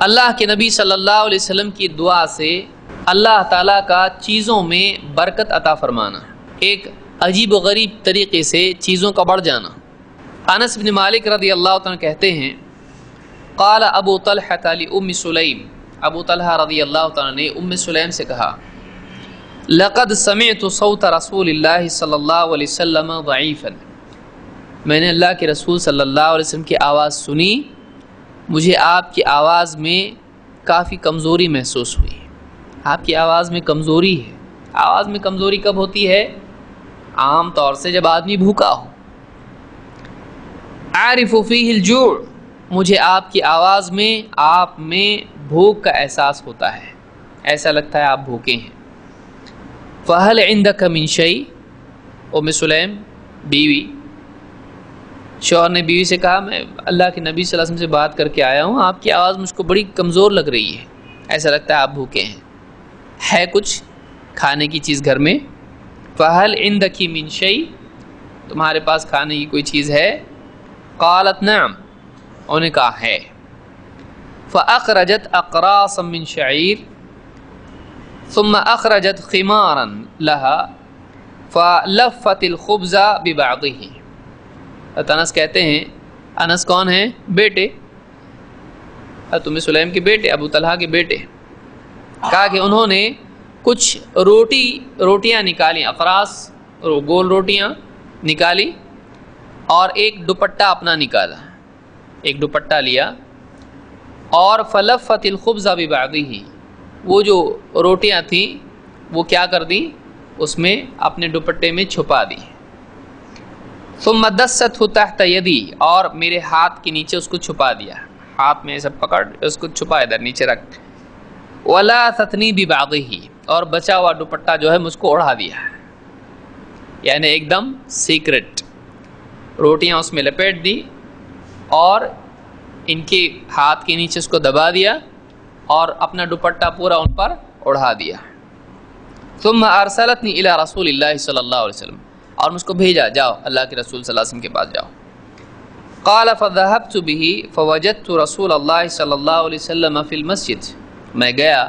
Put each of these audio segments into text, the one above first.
اللہ کے نبی صلی اللہ علیہ وسلم کی دعا سے اللہ تعالیٰ کا چیزوں میں برکت عطا فرمانا، ایک عجیب و غریب طریقے سے چیزوں کا بڑھ جانا۔ انس بن مالک رضی اللہ عنہ کہتے ہیں قال ابو طلحہ لأم سلیم، ابو طلحہ رضی اللہ عنہ نے ام سلیم سے کہا لقد سمعت صوت رسول اللہ صلی اللہ علیہ وسلم ضعیفا، میں نے اللہ کے رسول صلی اللہ علیہ وسلم کی آواز سنی، مجھے آپ کی آواز میں کافی کمزوری محسوس ہوئی۔ آپ کی آواز میں کمزوری ہے۔ آواز میں کمزوری کب ہوتی ہے؟ عام طور سے جب آدمی بھوکا ہو۔ عارف فیہ الجوع، مجھے آپ کی آواز میں آپ میں بھوک کا احساس ہوتا ہے، ایسا لگتا ہے آپ بھوکے ہیں۔ فہل عندک من شیء، ام سلیم بیوی، شوہر نے بیوی سے کہا میں اللہ کے نبی صلی اللہ علیہ وسلم سے بات کر کے آیا ہوں، آپ کی آواز مجھ کو بڑی کمزور لگ رہی ہے، ایسا لگتا ہے آپ بھوکے ہیں، ہے کچھ کھانے کی چیز گھر میں؟ فہل عندک من شیء، تمہارے پاس کھانے کی کوئی چیز ہے؟ قالت نعم، انہوں نے کہا ہے۔ فاخرجت اقراصا من شعیر ثم اخرجت خمارا لها فلفت الخبز ببعضه۔ انس کہتے ہیں، انس کون ہیں؟ بیٹے، ام سلیم کے بیٹے، ابو طلحہ کے بیٹے، کہا کہ انہوں نے کچھ روٹیاں نکالی، اقراص گول روٹیاں نکالی، اور ایک دوپٹہ اپنا نکالا، ایک دوپٹہ لیا، اور فلفت الخبز ببعضه، وہ جو روٹیاں تھیں وہ کیا کر دیں، اس میں اپنے دوپٹے میں چھپا دی۔ ثم دسته تحت یدی، اور میرے ہاتھ کے نیچے اس کو چھپا دیا، ہاتھ میں سب پکڑ اس کو چھپا ادھر نیچے رکھ۔ ولا ثتنی ببعضه، اور بچا ہوا دوپٹہ جو ہے مجھ کو اڑا دیا، یعنی ایک دم سیکرٹ، روٹیاں اس میں لپیٹ دی اور ان کے ہاتھ کے نیچے اس کو دبا دیا اور اپنا دوپٹہ پورا ان پر اڑا دیا۔ ثم ارسلتنی الی رسول اللہ صلی اللہ علیہ وسلم، اور مجھ کو بھیجا، جاؤ اللہ کے رسول صلی اللہ علیہ وسلم کے پاس جاؤ۔ قال فذهبت به فوجدت رسول اللہ صلی اللہ علیہ وسلم فی المسجد، میں گیا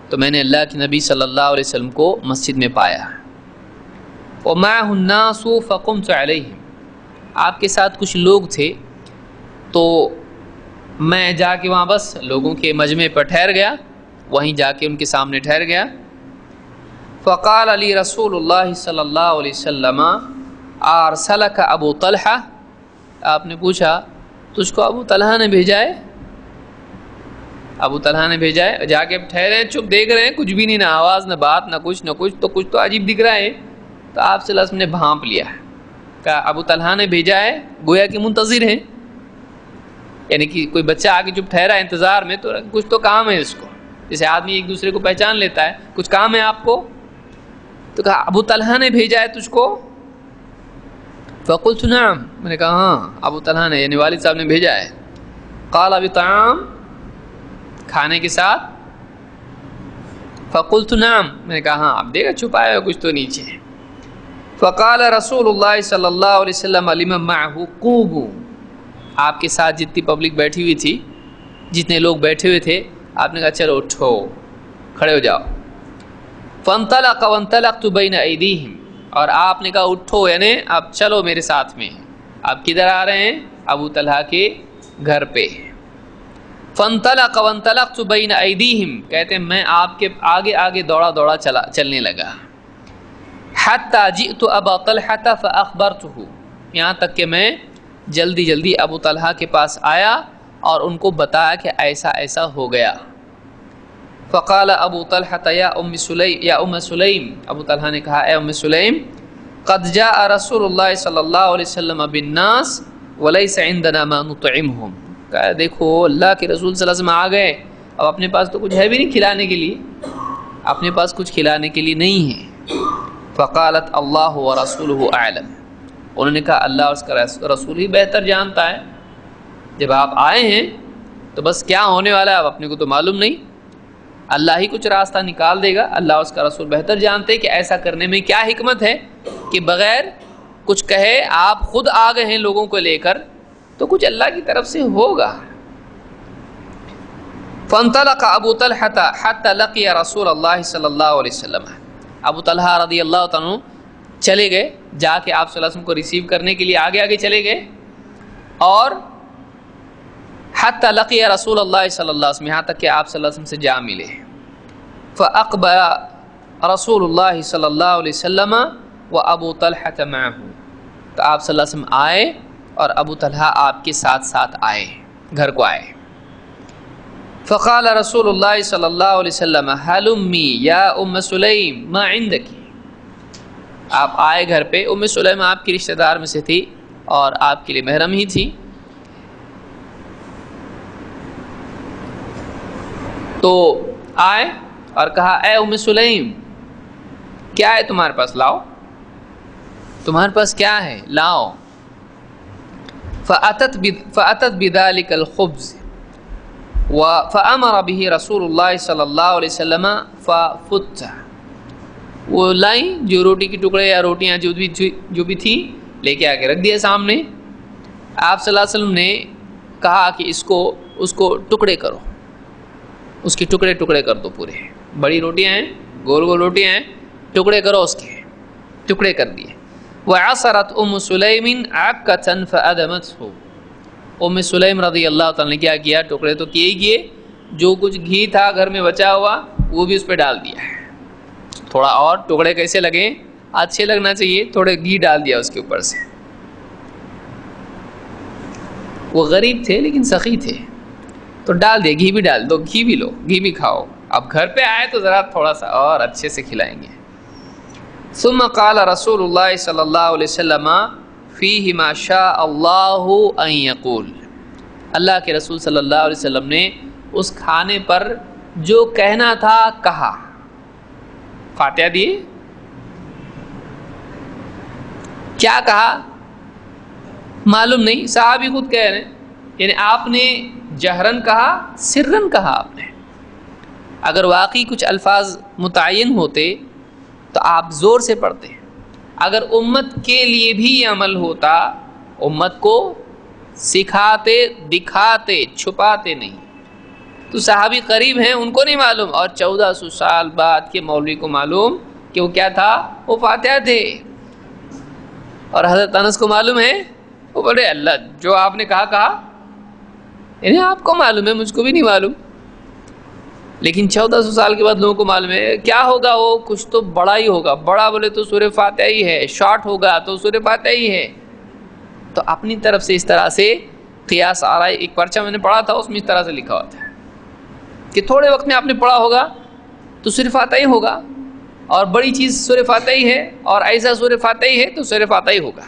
تو میں نے اللہ کے نبی صلی اللہ علیہ وسلم کو مسجد میں پایا۔ ومعه الناس فقمت علیہم، آپ کے ساتھ کچھ لوگ تھے تو میں جا کے وہاں بس لوگوں کے مجمع پر ٹھہر گیا، وہیں جا کے ان کے سامنے ٹھہر گیا۔ فقال علی رسول اللہ صلی اللہ علیہ وسلم ارسلک ابو طلحہ، آپ نے پوچھا تجھ کو ابو طلحہ نے بھیجا ہے؟ ابو طلحہ نے بھیجا ہے؟ جا کے ٹھہرے ہیں، چپ دیکھ رہے ہیں، کچھ بھی نہیں، نہ آواز نہ بات نہ کچھ تو کچھ تو عجیب دکھ رہا ہے۔ تو آپ صلی اللہ علیہ وسلم نے بھانپ لیا، کہا ابو طلحہ نے بھیجا ہے، گویا کہ منتظر ہیں، یعنی کہ کوئی بچہ آ کے چپ ٹھہرا ہے انتظار میں تو کچھ تو کام ہے اس کو، جیسے آدمی ایک دوسرے کو پہچان لیتا ہے، کچھ کام ہے آپ کو۔ تو کہا ابو طلحہ نے بھیجا ہے تجھ کو؟ فقلت نعم، میں نے کہا ہاں ابو طلحہ نے، یعنی والد صاحب نے بھیجا ہے۔ قال بطعام، کھانے کے ساتھ؟ فقلت نعم، میں نے کہا ہاں، اب دیکھا چھپایا ہو کچھ تو نیچے۔ فقال رسول اللہ صلی اللہ علیہ وسلم لمن معه قوموا، آپ کے ساتھ جتنی پبلک بیٹھی ہوئی تھی، جتنے لوگ بیٹھے ہوئے تھے، آپ نے کہا چلو اٹھو، کھڑے ہو جاؤ۔ فانطلق وانطلقت بین ایدیہم، اور آپ نے کہا اٹھو، یعنی اب چلو میرے ساتھ میں۔ آپ کدھر آ رہے ہیں؟ ابو طلحہ کے گھر پہ۔ فانطلق وانطلقت بین ایدیہم، کہتے ہیں میں آپ کے آگے آگے دوڑا دوڑا چلنے لگا۔ حتی جئت ابا طلحہ فاخبرته، یہاں تک کہ میں جلدی جلدی ابو طلحہ کے پاس آیا اور ان کو بتایا کہ ایسا ایسا ہو گیا۔ فقال ابو طلحہ یا ام سلیم، ابو طلحہ نے کہا اے ام سلیم، قد جاء رسول اللہ صلی اللہ علیہ وسلم بالناس ولیس عندنا ما نطعمهم، کہا دیکھو اللہ کے رسول صلی اللہ علیہ وسلم آ گئے، اب اپنے پاس تو کچھ ہے بھی نہیں کھلانے کے لیے، اپنے پاس کچھ کھلانے کے لیے نہیں ہے۔ فقالت اللہ ورسولہ اعلم، انہوں نے کہا اللہ اور اس کا رسول ہی بہتر جانتا ہے، جب آپ آئے ہیں تو بس کیا ہونے والا ہے اب اپنے کو تو معلوم نہیں، اللہ ہی کچھ راستہ نکال دے گا، اللہ اور اس کا رسول بہتر جانتے ہیں کہ ایسا کرنے میں کیا حکمت ہے کہ بغیر کچھ کہے آپ خود آ گئے ہیں لوگوں کو لے کر، تو کچھ اللہ کی طرف سے ہوگا۔ فانطلق ابو طلحہ حتى لقي رسول اللہ صلی اللہ علیہ وسلم. ابو طلحہ رضی اللہ تعالیٰ چلے گئے, جا کے آپ صلی اللہ علیہ وسلم کو ریسیو کرنے کے لیے آگے آگے چلے گئے, اور حتی لقی رسول اللہ صلی اللہ علیہ وسلم, یہاں تک کہ آپ صلی اللہ علیہ وسلم سے جا ملے. فاقبل رسول اللہ صلی اللہ علیہ وسلم و ابو طلحہ معہ, تو آپ صلی اللہ علیہ وسلم آئے اور ابو طلحہ آپ کے ساتھ ساتھ آئے, گھر کو آئے. فقال رسول اللہ صلی اللہ علیہ وسلم حلمی یا ام سلیم ما عندکی. آپ آئے گھر پہ, ام سلیم آپ کی رشتہ دار میں سے تھی اور آپ کے لیے محرم ہی تھی. تو آئے اور کہا اے ام سلیم کیا ہے تمہارے پاس, لاؤ, تمہارے پاس کیا ہے لاؤ. فأتت بذلك الخبز فأمر به رسول اللہ صلی اللہ علیہ وسلم ففتح. وہ لائیں جو روٹی کے ٹکڑے یا روٹیاں جو بھی تھیں لے کے آ کے رکھ دیا سامنے. آپ صلی اللہ علیہ وسلم نے کہا کہ اس کو ٹکڑے کرو, اس کے ٹکڑے ٹکڑے کر دو پورے. بڑی روٹیاں ہیں, گول گول روٹیاں ہیں, ٹکڑے کرو, اس کے ٹکڑے کر دیے. وعصرت ام سلیم عکۃ فأدمته. ام سلیم رضی اللہ تعالیٰ نے کیا ٹکڑے تو کیے ہی کیے, جو کچھ گھی تھا گھر میں بچا ہوا وہ بھی اس پہ ڈال دیا. تھوڑا اور ٹکڑے کیسے لگیں, اچھے لگنا چاہیے, تھوڑے گھی ڈال دیا اس کے اوپر سے. وہ غریب تھے لیکن سخی تھے, تو ڈال دے, گھی بھی ڈال دو, گھی بھی لو, گھی بھی کھاؤ. اب گھر پہ آئے تو ذرا تھوڑا سا اور اچھے سے کھلائیں گے. ثم قال رسول اللہ صلی اللہ علیہ وسلم فیہ ما شاء اللہ ان یقول. اللہ کے رسول صلی اللہ علیہ وسلم نے اس کھانے پر جو کہنا تھا کہا. فاتحہ دیے, کیا کہا معلوم نہیں, صحابی خود کہہ رہے ہیں, یعنی آپ نے جہرن کہا, سرن کہا آپ نے. اگر واقعی کچھ الفاظ متعین ہوتے تو آپ زور سے پڑھتے. اگر امت کے لیے بھی یہ عمل ہوتا, امت کو سکھاتے, دکھاتے, چھپاتے نہیں. تو صحابی قریب ہیں, ان کو نہیں معلوم, اور 1400 سال بعد کے مولوی کو معلوم کہ وہ کیا تھا, وہ فاتحہ تھے. اور حضرت انس کو معلوم ہے, وہ بولے اللہ جو آپ نے کہا, یعنی آپ کو معلوم ہے, مجھ کو بھی نہیں معلوم. لیکن 1400 سال کے بعد لوگوں کو معلوم ہے. کیا ہوگا وہ, کچھ تو بڑا ہی ہوگا. بڑا بولے تو سورہ فاتحہ ہی ہے, شارٹ ہوگا تو سورہ فاتحہ ہی ہے. تو اپنی طرف سے اس طرح سے قیاس آ رہا ہے. ایک پرچہ میں نے پڑھا تھا, اس میں اس طرح سے لکھا ہوا تھا کہ تھوڑے وقت میں آپ نے پڑھا ہوگا تو سورہ فاتحہ ہی ہوگا, اور بڑی چیز سورہ فاتحہ ہی ہے, اور ایسا سورہ فاتحہ ہی ہے تو سورہ فاتحہ ہی ہوگا.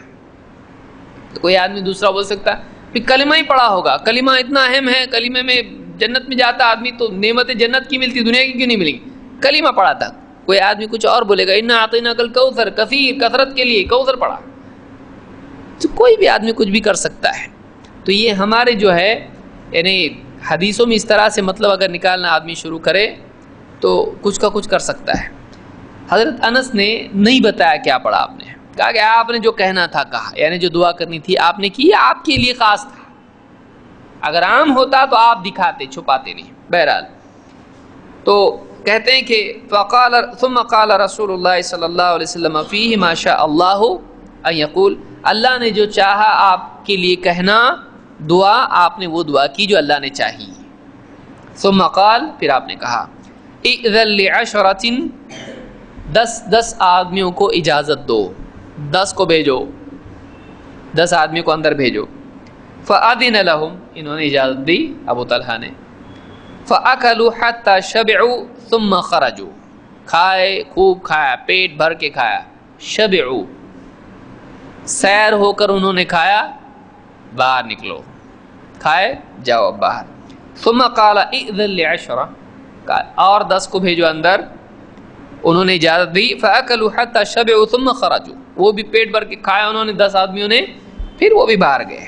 تو کوئی آدمی دوسرا بول سکتا ہے پھر کلمہ ہی پڑھا ہوگا, کلمہ اتنا اہم ہے, کلمے میں جنت میں جاتا آدمی تو نعمت جنت کی ملتی, دنیا کی کیوں نہیں ملیں گی. کلمہ پڑھا تھا. کوئی آدمی کچھ اور بولے گا انا اعطیناک الکوثر, کثرت کے لیے کوثر پڑھا. تو کوئی بھی آدمی کچھ بھی کر سکتا ہے. تو یہ ہمارے جو ہے یعنی حدیثوں میں اس طرح سے مطلب اگر نکالنا آدمی شروع کرے تو کچھ کا کچھ کر سکتا ہے. حضرت انس نے نہیں بتایا کیا پڑھا, آپ نے کہا کہ آپ نے جو کہنا تھا کہا, یعنی جو دعا کرنی تھی آپ نے کی, آپ کے لیے خاص تھا. اگر عام ہوتا تو آپ دکھاتے, چھپاتے نہیں. بہرحال تو کہتے ہیں کہ ثم قال رسول اللہ صلی اللہ علیہ وسلم فیہ ما شاء اللہ ان یقول. اللہ نے جو چاہا آپ کے لیے کہنا دعا, آپ نے وہ دعا کی جو اللہ نے چاہی. ثم قال, پھر آپ نے کہا اذن لعشرۃ, 10 آدمیوں کو اجازت دو, 10 کو بھیجو, 10 آدمیوں کو اندر بھیجو. فأذن لهم, انہوں نے اجازت دی ابو طلحہ نے. فأكلوا حتى شبعوا ثم خرجوا, کھائے, خوب کھایا, پیٹ بھر کے کھایا. شبعوا, سیر ہو کر انہوں نے کھایا, باہر نکلو, کھائے جاؤ اب باہر. ثم قال اذن لعشرة, اور 10 کو بھیجو اندر, انہوں نے اجازت دی. فأكلوا حتى شبعوا ثم خرجوا, وہ بھی پیٹ بھر کے کھایا انہوں نے 10 آدمیوں نے, پھر وہ بھی باہر گئے.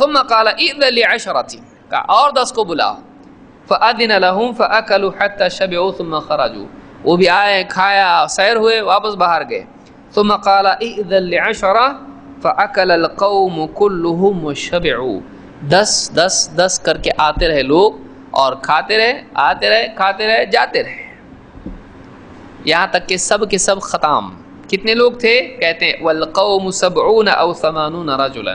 ثم قال اذن لعشرة, اور 10 کو بلاؤ. فأذن لهم فأكلوا حتى شبعوا ثم خرجوا, وہ بھی آئے, کھایا, سیر ہوئے, واپس باہر گئے. ثم قال اذن لعشرة فأكل القوم كلهم وشبعوا, 10 کر کے آتے رہے لوگ اور کھاتے رہے، آتے رہے، کھاتے رہے، جاتے رہے، یہاں تک کہ سب کے سب ختم۔ کتنے لوگ تھے؟ کہتے ہیں والقوم 70 او 80 رجلا،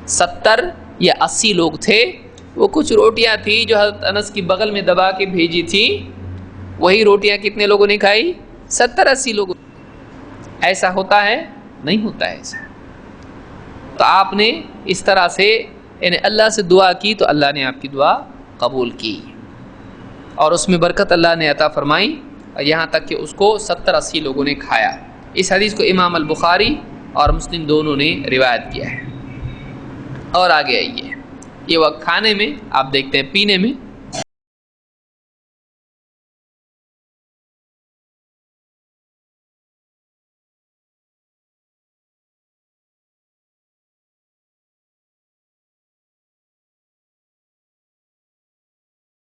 70 یا 80 لوگ تھے۔ وہ کچھ روٹیاں تھیں جو حضرت انس کی بغل میں دبا کے بھیجی تھی، وہی روٹیاں کتنے لوگوں نے کھائی؟ 70-80 لوگ۔ ایسا ہوتا ہے؟ نہیں ہوتا ہے ایسا۔ تو آپ نے اس طرح سے یعنی اللہ سے دعا کی تو اللہ نے آپ کی دعا قبول کی اور اس میں برکت اللہ نے عطا فرمائی، یہاں تک کہ اس کو 70-80 لوگوں نے کھایا۔ اس حدیث کو امام البخاری اور مسلم دونوں نے روایت کیا ہے۔ اور آگے آئیے، یہ وقت کھانے میں آپ دیکھتے ہیں، پینے میں